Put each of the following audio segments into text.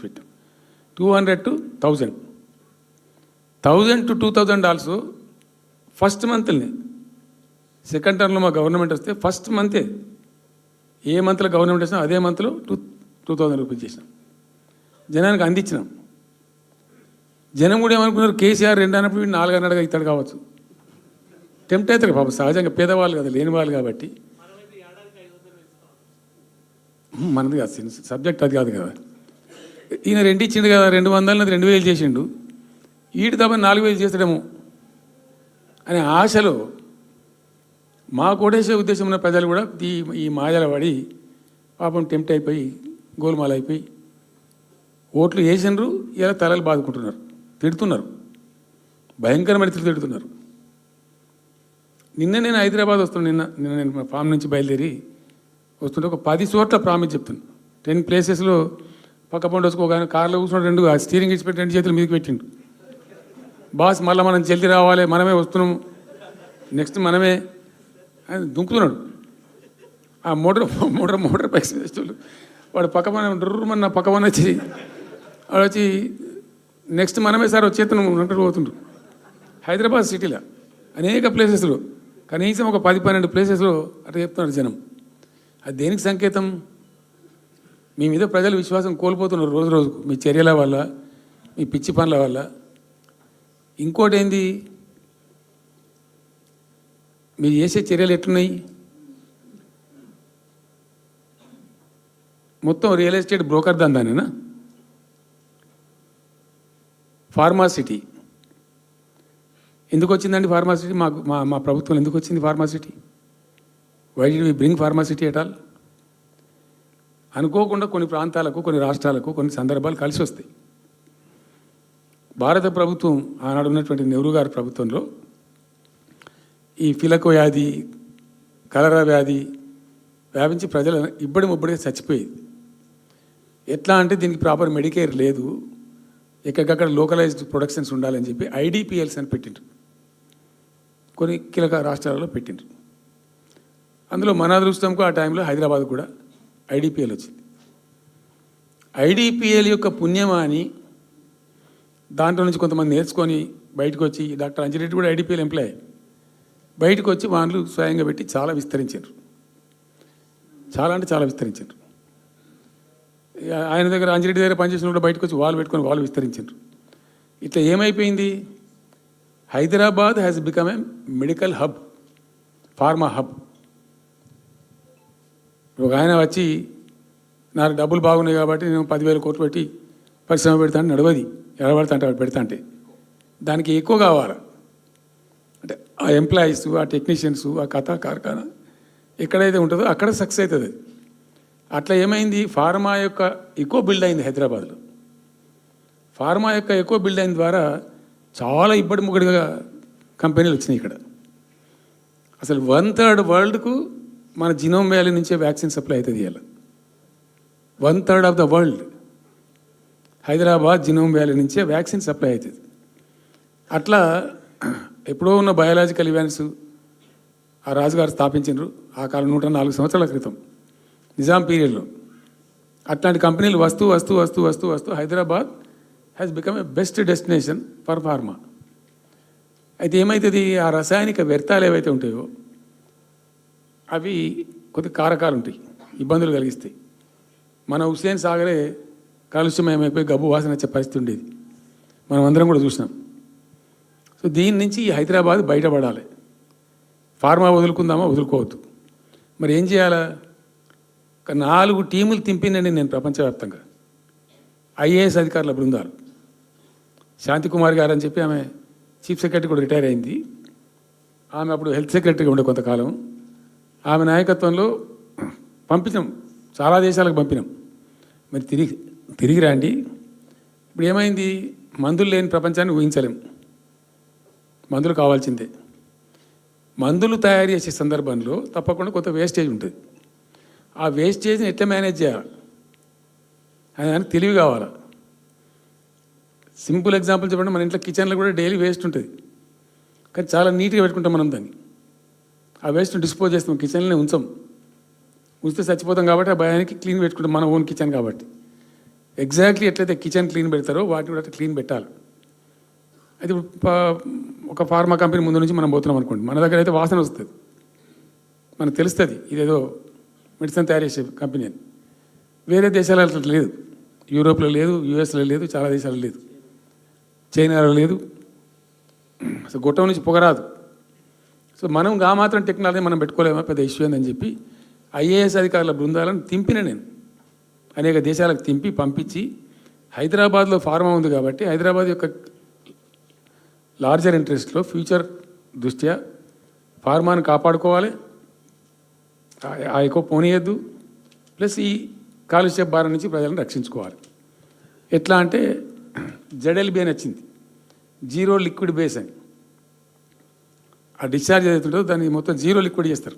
పెట్టాం. 200 to 1000, 1000 to 2000 also first మంత్ని. Second టర్మ్లో మా గవర్నమెంట్ వస్తే ఫస్ట్ మంతే, ఏ మంత్లో గవర్నమెంట్ వచ్చినా అదే మంత్లో 2000 రూపీస్ చేసినాం, జనానికి అందించినాం. జనం కూడా ఏమనుకున్నారు, కేసీఆర్ 2 అన్నప్పుడు 4 అన్నట్టుగా ఇస్తాడు కావచ్చు, టెంప్ట్ అవుతారు పాపం, సహజంగా పేదవాళ్ళు కదా, లేని వాళ్ళు కాబట్టి. మనది కాదు సబ్జెక్ట్, అది కాదు కదా. ఈయన 2 ఇచ్చిండు కదా, 200 2000 చేసిండు, ఈడు తప్ప 4000 చేస్తాడేమో అనే ఆశలో మా కోటేసే ఉద్దేశం ఉన్న ప్రజలు కూడా ఈ మాయల పడి పాపం టెంప్ట్ అయిపోయి గోల్మాల్ అయిపోయి ఓట్లు వేసినారు. ఇలా తలలు బాదుకుంటున్నారు, తిడుతున్నారు, భయంకరమైన తిడుతున్నారు. నిన్న నేను హైదరాబాద్ వస్తున్నాను, నిన్న నేను ఫామ్ నుంచి బయలుదేరి వస్తుంటే ఒక 10 చోట్ల ప్రామిస్ చెప్తున్నాను. 10 ప్లేసెస్లో పక్క పండు వచ్చుకో, కానీ కార్లో కూర్చున్నాడు, 2 స్టీరింగ్ ఇచ్చిపెట్టి 2 చేతులు మీదకి పెట్టిండు. బాస్ మళ్ళీ మనం జల్దీ రావాలి, మనమే వస్తున్నాము, నెక్స్ట్ మనమే అని దుంకుతున్నాడు. ఆ మోటార్ బైక్స్ వేసేవాళ్ళు వాడు పక్కన డ్రుర్మన్న పక్కన వచ్చి వాడు వచ్చి నెక్స్ట్ మనమే సార్ వచ్చేస్తున్నాం అంటూ పోతుండ్రు. హైదరాబాద్ సిటీలో అనేక ప్లేసెస్లో కనీసం ఒక 10-12 ప్లేసెస్లో అట్లా చెప్తున్నారు జనం. అది దేనికి సంకేతం? మీ మీద ప్రజలు విశ్వాసం కోల్పోతున్నారు రోజు రోజుకు, మీ చర్యల వల్ల, మీ పిచ్చి పనుల వల్ల. ఇంకోటి ఏంది, మీరు చేసే చర్యలు ఎట్లున్నాయి? మొత్తం రియల్ ఎస్టేట్ బ్రోకర్ దందానేనా? ఫార్మాసిటీ ఎందుకు వచ్చిందండి? ఫార్మాసిటీ మాకు మా ప్రభుత్వం ఎందుకు వచ్చింది pharma city? Why do we bring pharma city at all? అనుకోకుండా కొన్ని ప్రాంతాలకు, కొన్ని రాష్ట్రాలకు కొన్ని సందర్భాలు కలిసి వస్తాయి. భారత ప్రభుత్వం ఆనాడు ఉన్నటువంటి నెహ్రూ గారి ప్రభుత్వంలో ఈ ఫిలకో వ్యాధి, కలరా వ్యాధి వ్యాపించి ప్రజలు ముబ్బడిగా చచ్చిపోయేది. ఎట్లా అంటే దీనికి ప్రాపర్ మెడికేర్ లేదు, ఎక్కడికక్కడ లోకలైజ్డ్ ప్రొడక్షన్స్ ఉండాలని చెప్పి ఐడిపిఎల్స్ అని పెట్టిండ్రు, కొన్ని కీలక రాష్ట్రాలలో పెట్టిండ్రు. అందులో మన అదృష్టంకు ఆ టైంలో హైదరాబాద్ కూడా ఐడిపిఎల్ వచ్చింది. ఐడిపిఎల్ యొక్క పుణ్యమా అని దాంట్లో నుంచి కొంతమంది నేర్చుకొని బయటకు వచ్చి, డాక్టర్ అంజిరెడ్డి కూడా ఐడిపిఎల్ ఎంప్లాయ్, బయటకు వచ్చి వాళ్ళు స్వయంగా పెట్టి చాలా విస్తరించారు. చాలా అంటే చాలా విస్తరించారు. ఆయన దగ్గర అంజిరెడ్డి దగ్గర పనిచేసిన కూడా బయటకు వచ్చి వాళ్ళు పెట్టుకొని వాళ్ళు విస్తరించారు. ఇట్లా ఏమైపోయింది, Hyderabad has become a medical hub, pharma hub. ఒక ఆయన వచ్చి నాకు డబ్బులు బాగున్నాయి కాబట్టి నేను 10,000 కోట్లు పెట్టి పరిశ్రమ పెడతాను, నడవది, ఎడబడతా అంటే పెడతా అంటే దానికి ఎక్కువ కావాలి. అంటే ఆ ఎంప్లాయీస్, ఆ టెక్నీషియన్స్, ఆ కథ కార్ఖానా ఎక్కడైతే ఉంటుందో అక్కడ సక్సెస్ అవుతుంది. అట్లా ఏమైంది, ఫార్మా యొక్క ఎక్కువ బిల్డ్ అయింది హైదరాబాద్లో. ఫార్మా యొక్క ఎక్కువ బిల్డ్ అయిన ద్వారా చాలా ఇబ్బడి ముగ్గడిగా కంపెనీలు వచ్చినాయి ఇక్కడ. అసలు 1/3 వరల్డ్కు మన జినోమ్ వ్యాలీ నుంచే వ్యాక్సిన్ సప్లై అవుతుంది. ఇలా 1/3 of the world Hyderabad genome valley నుంచే వ్యాక్సిన్ సప్లై అవుతుంది. అట్లా ఎప్పుడో ఉన్న బయాలజికల్ ఈవెంట్స్ ఆ రాజుగారు స్థాపించారు ఆ కాలం 104 సంవత్సరాల క్రితం నిజాం పీరియడ్లో. అట్లాంటి కంపెనీలు వస్తూ Hyderabad has become a best destination for pharma. అయితే ఏమవుతుంది, ఆ రసాయనిక వ్యర్థాలు ఏవైతే ఉంటాయో అవి కొద్ది కారకాలు ఉంటాయి, ఇబ్బందులు కలిగిస్తాయి. మన హుస్సేన్ సాగరే కాలుష్యమయమైపోయి గబ్బు వాసన వచ్చే పరిస్థితి ఉండేది, మనం అందరం కూడా చూసినాం. సో దీని నుంచి హైదరాబాద్ బయటపడాలి. ఫార్మా వదులుకుందామా, వదులుకోవద్దు. మరి ఏం చేయాలా? 4 టీములు తింపినండి నేను ప్రపంచవ్యాప్తంగా, ఐఏఎస్ అధికారుల బృందాలు. శాంతికుమార్ గారు అని చెప్పి ఆమె చీఫ్ సెక్రటరీ కూడా రిటైర్ అయింది. ఆమె అప్పుడు హెల్త్ సెక్రటరీగా ఉండే కొంతకాలం. ఆమె నాయకత్వంలో పంపించాం, చాలా దేశాలకు పంపినాం. మరి తిరిగి రండి. ఇప్పుడు ఏమైంది, మందులు లేని ప్రపంచాన్ని ఊహించలేం, మందులు కావాల్సిందే. మందులు తయారు చేసే సందర్భంలో తప్పకుండా కొంత వేస్టేజ్ ఉంటుంది. ఆ వేస్టేజ్ని ఎట్లా మేనేజ్ చేయాలి అని తెలివి కావాలి. సింపుల్ ఎగ్జాంపుల్ చెప్పండి, మన ఇంట్లో కిచెన్లో కూడా డైలీ వేస్ట్ ఉంటుంది, కానీ చాలా నీట్గా పెట్టుకుంటాం మనం దాన్ని. ఆ వేస్ట్ని డిస్పోజ్ చేస్తాం, కిచెన్లోనే ఉంచితే చచ్చిపోతాం కాబట్టి ఆ భయానికి క్లీన్ పెట్టుకుంటాం, మన ఓన్ కిచెన్ కాబట్టి. ఎగ్జాక్ట్లీ ఎట్లయితే కిచెన్ క్లీన్ పెడతారో వాటిని కూడా క్లీన్ పెట్టాలి. అయితే ఒక ఫార్మా కంపెనీ ముందు నుంచి మనం పోతున్నాం అనుకోండి, మన దగ్గర అయితే వాసన వస్తుంది, మనకు తెలుస్తుంది ఇదేదో మెడిసిన్ తయారు చేసే కంపెనీ అని. వేరే దేశాలలో అట్లా లేదు, యూరోప్లో లేదు, యూఎస్లో లేదు, చాలా దేశాల్లో లేదు, చైనాలో లేదు, అసలు గొట్టం నుంచి పొగరాదు. సో మనం మాత్రం టెక్నాలజీ మనం పెట్టుకోలేమా, పెద్ద ఇష్యూ అని చెప్పి ఐఏఎస్ అధికారుల బృందాలను తింపిన నేను అనేక దేశాలకు తింపి పంపించి, హైదరాబాద్లో ఫార్మా ఉంది కాబట్టి హైదరాబాద్ యొక్క లార్జర్ ఇంట్రెస్ట్లో ఫ్యూచర్ దృష్ట్యా ఫార్మాను కాపాడుకోవాలి, ఆ ఎక్కువ పోనీయద్దు, ప్లస్ ఈ కాలుష్య భారం నుంచి ప్రజలను రక్షించుకోవాలి. ఎట్లా అంటే జెడ్ఎల్బి అని వచ్చింది, జీరో లిక్విడ్ బేస్ అని. ఆ డిశ్చార్జ్ ఏదైతుందో దాన్ని మొత్తం జీరో లిక్విడ్ చేస్తారు,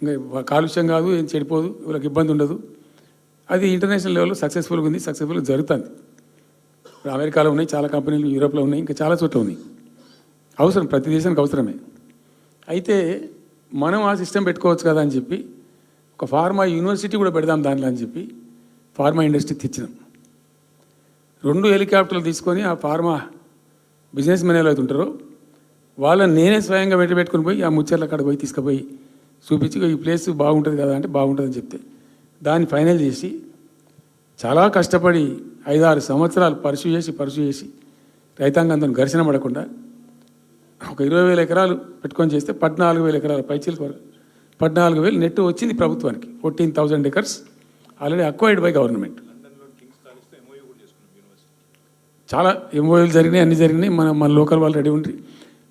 ఇంకా కాలుష్యం కాదు, ఏం చెడిపోదు, వీళ్ళకి ఇబ్బంది ఉండదు. అది ఇంటర్నేషనల్ లెవెల్లో సక్సెస్ఫుల్గా ఉంది, సక్సెస్ఫుల్గా జరుగుతుంది. ఇప్పుడు అమెరికాలో ఉన్నాయి చాలా కంపెనీలు, యూరోప్లో ఉన్నాయి, ఇంకా చాలా చోట్ల ఉన్నాయి. అవసరం, ప్రతి దేశానికి అవసరమే. అయితే మనం ఆ సిస్టమ్ పెట్టుకోవచ్చు కదా అని చెప్పి ఒక ఫార్మా యూనివర్సిటీ కూడా పెడదాం దాంట్లో అని చెప్పి ఫార్మా ఇండస్ట్రీ తెచ్చినాం. 2 హెలికాప్టర్లు తీసుకొని ఆ ఫార్మా బిజినెస్ మెన్ ఎలా అవుతుంటారో వాళ్ళని నేనే స్వయంగా పెట్టుకుని పోయి ఆ ముచ్చర్ల కాడ పోయి తీసుకుపోయి చూపించి ఈ ప్లేస్ బాగుంటుంది కదా అంటే బాగుంటుందని చెప్తే దాన్ని ఫైనల్ చేసి చాలా కష్టపడి 5-6 సంవత్సరాలు పర్సూ చేసి రైతాంగంతో ఘర్షణ పడకుండా ఒక 20,000 ఎకరాలు పెట్టుకొని చేస్తే 14,000 ఎకరాల పైచీలకు వరకు 14,000 నెట్ వచ్చింది ప్రభుత్వానికి. 14,000 acres already acquired by government. చాలా ఎంఓయూలు జరిగినాయి, అన్నీ జరిగినాయి, మన లోకల్ వాళ్ళు రెడీ ఉండి.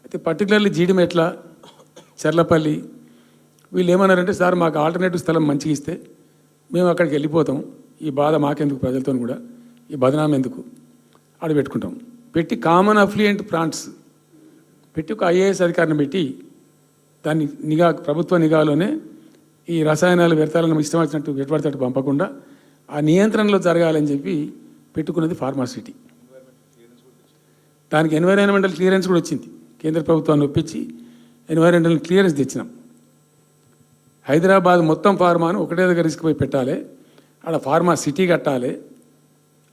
అయితే పర్టికులర్లీ జీడిమెట్ల, చర్లపల్లి వీళ్ళు ఏమన్నారంటే, సార్ మాకు ఆల్టర్నేటివ్ స్థలం మంచిగా ఇస్తే మేము అక్కడికి వెళ్ళిపోతాం, ఈ బాధ మాకెందుకు, ప్రజలతో కూడా ఈ బదనాం ఎందుకు, ఆడ పెట్టుకుంటాం. పెట్టి కామన్ అఫ్లియంట్ ప్లాంట్స్ పెట్టి ఒక ఐఏఎస్ అధికారిని పెట్టి దాన్ని ప్రభుత్వ నిఘాలోనే ఈ రసాయనాలు వ్యర్థాలను ఇష్టం వచ్చినట్టు ఎటుపడితే పంపకుండా ఆ నియంత్రణలో జరగాలని చెప్పి పెట్టుకున్నది ఫార్మాసిటీ. దానికి ఎన్వైరాన్మెంటల్ క్లియరెన్స్ కూడా వచ్చింది, కేంద్ర ప్రభుత్వాన్ని ఒప్పించి ఎన్వైరాన్మెంటల్ క్లియరెన్స్ తెచ్చినాం. హైదరాబాద్ మొత్తం ఫార్మాను ఒకటే దగ్గర తీసుకుపోయి పెట్టాలి, అక్కడ ఫార్మా సిటీ కట్టాలి,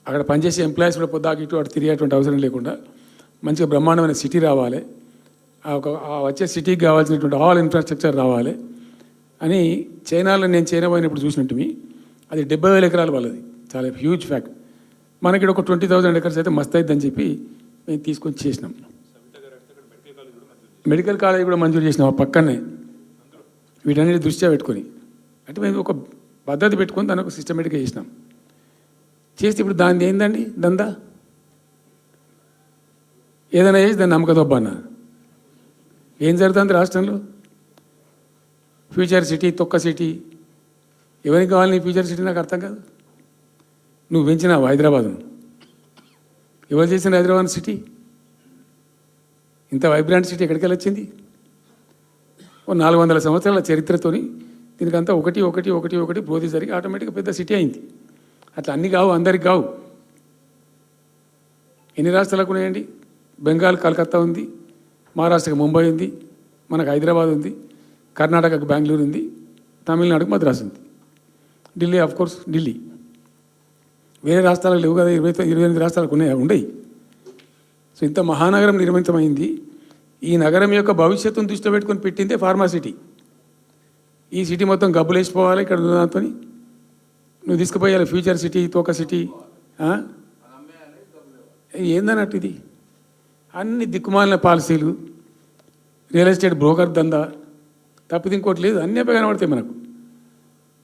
అక్కడ పనిచేసే ఎంప్లాయీస్ కూడా పొద్దాకి ఇటు అటు తిరిగేటువంటి అవసరం లేకుండా మంచిగా బ్రహ్మాండమైన సిటీ రావాలి, వచ్చే సిటీకి కావాల్సినటువంటి ఆల్ ఇన్ఫ్రాస్ట్రక్చర్ రావాలి అని చైనాలో నేను చైనా పోయినప్పుడు చూసినట్టు అది 70,000 ఎకరాలు వాళ్ళది, చాలా హ్యూజ్ ఫ్యాక్ట్. మనకి ఒక 20,000 ఎకర్స్ అయితే మస్తు అవుతుందని చెప్పి మేము తీసుకొని చేసినాం. మెడికల్ కాలేజ్ కూడా మంజూరు చేసినాం ఆ పక్కనే, వీటన్నిటి దృష్ట్యా పెట్టుకొని. అంటే మేము ఒక పద్ధతి పెట్టుకొని దాన్ని ఒక సిస్టమేటిక్గా చేసినాం. చేస్తే ఇప్పుడు దాన్ని ఏందండి దందా, ఏదైనా చేసి దాన్ని నమ్మకదొబ్బా ఏం జరుగుతుంది రాష్ట్రంలో? ఫ్యూచర్ సిటీ, తొక్క సిటీ, ఎవరికి కావాలి నీ ఫ్యూచర్ సిటీ? నాకు అర్థం కాదు. నువ్వు పెంచినావు హైదరాబాద్ను, ఎవరు చేసిన హైదరాబాద్ సిటీ? ఇంత వైబ్రాంట్ సిటీ ఎక్కడికి వచ్చింది? ఓ 400 సంవత్సరాల చరిత్రతోని దీనికంతా ఒకటి ఒకటి ఒకటి ఒకటి బ్రోది జరిగి ఆటోమేటిక్గా పెద్ద సిటీ అయింది. అట్లా అన్నీ కావు, అందరికి కావు. ఎన్ని రాష్ట్రాలకు ఉన్నాయండి? బెంగాల్ కలకత్తా ఉంది, మహారాష్ట్రకి ముంబై ఉంది, మనకు హైదరాబాద్ ఉంది, కర్ణాటకకు బెంగళూరు ఉంది, తమిళనాడుకు మద్రాసు ఉంది, ఢిల్లీ కోర్స్ ఢిల్లీ. వేరే రాష్ట్రాలకు లేవు కదా, 28 రాష్ట్రాలకు ఉండయి. సో ఇంత మహానగరం నిర్మితమైంది. ఈ నగరం యొక్క భవిష్యత్తును దృష్టిలో పెట్టుకొని పెట్టిందే ఫార్మాసిటీ. ఈ సిటీ మొత్తం గబ్బులేసిపోవాలి ఇక్కడ దాంతో, నువ్వు తీసుకుపోయాలి ఫ్యూచర్ సిటీ, తోక సిటీ ఏందన్నట్టు. ఇది అన్ని దిక్కుమాలిన పాలసీలు, రియల్ ఎస్టేట్ బ్రోకర్ దందా తప్పితే ఇంకోటి లేదు. అన్నీ కనబడతాయి మనకు.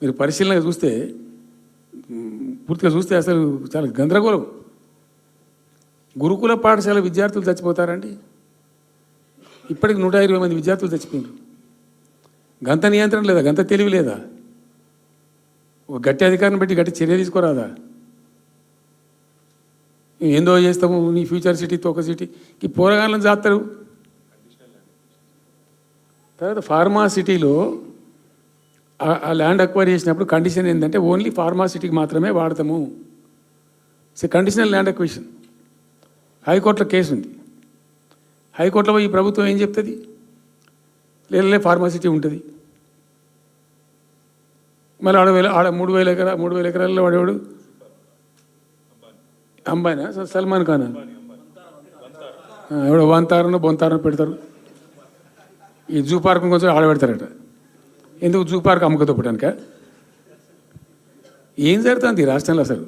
మీరు పరిశీలనగా చూస్తే, పూర్తిగా చూస్తే అసలు చాలా గందరగోళం. గురుకుల పాఠశాల విద్యార్థులు చచ్చిపోతారండి. ఇప్పటికి 120 మంది విద్యార్థులు చచ్చిపోయారు. గంత నియంత్రణ లేదా? గంత తెలివి లేదా? ఒక గట్టి అధికారిని బట్టి గట్టి చర్య తీసుకోరాదా? ఏందో చేస్తాము నీ ఫ్యూచర్ సిటీ, తోక సిటీ ఈ పోరగాళ్ళని చేస్తారు. తర్వాత ఫార్మా సిటీలో ఆ ల్యాండ్ అక్వైర్ చేసినప్పుడు కండిషన్ ఏంటంటే ఓన్లీ ఫార్మా సిటీకి మాత్రమే వాడతాము. Conditional land acquisition. హైకోర్టులో కేసు ఉంది. హైకోర్టులో ఈ ప్రభుత్వం ఏం చెప్తుంది? లేలే ఫార్మా సిటీ ఉంటుంది. మళ్ళీ ఆడ 3,000 ఎకరాల్లో వాడేవాడు అంబానా సల్మాన్ ఖానా ఎవడో వంతారనో బొంతారనో పెడతారు. ఈ జూ పార్క్ కొంచెం ఆడబెడతారట. ఎందుకు జూ పార్క్ అమ్మకతో పెట్టానుక? ఏం జరుగుతుంది ఈ రాష్ట్రంలో అసలు?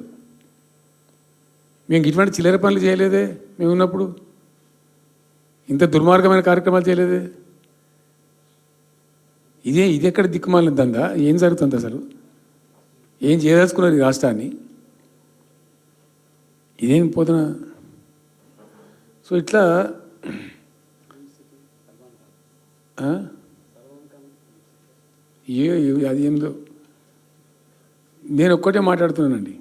మేము ఇటువంటి చిల్లర పనులు చేయలేదే మేము ఉన్నప్పుడు, ఇంత దుర్మార్గమైన కార్యక్రమాలు చేయలేదే. ఇది ఎక్కడ దిక్కుమాలిన దందా? ఏం జరుగుతుంది అసలు? ఏం చేయదలుచుకున్నారు ఈ రాష్ట్రాన్ని? ఇదేం పోతున్నా. సో ఇట్లా అది ఏందో నేను ఒక్కటే మాట్లాడుతున్నానండి.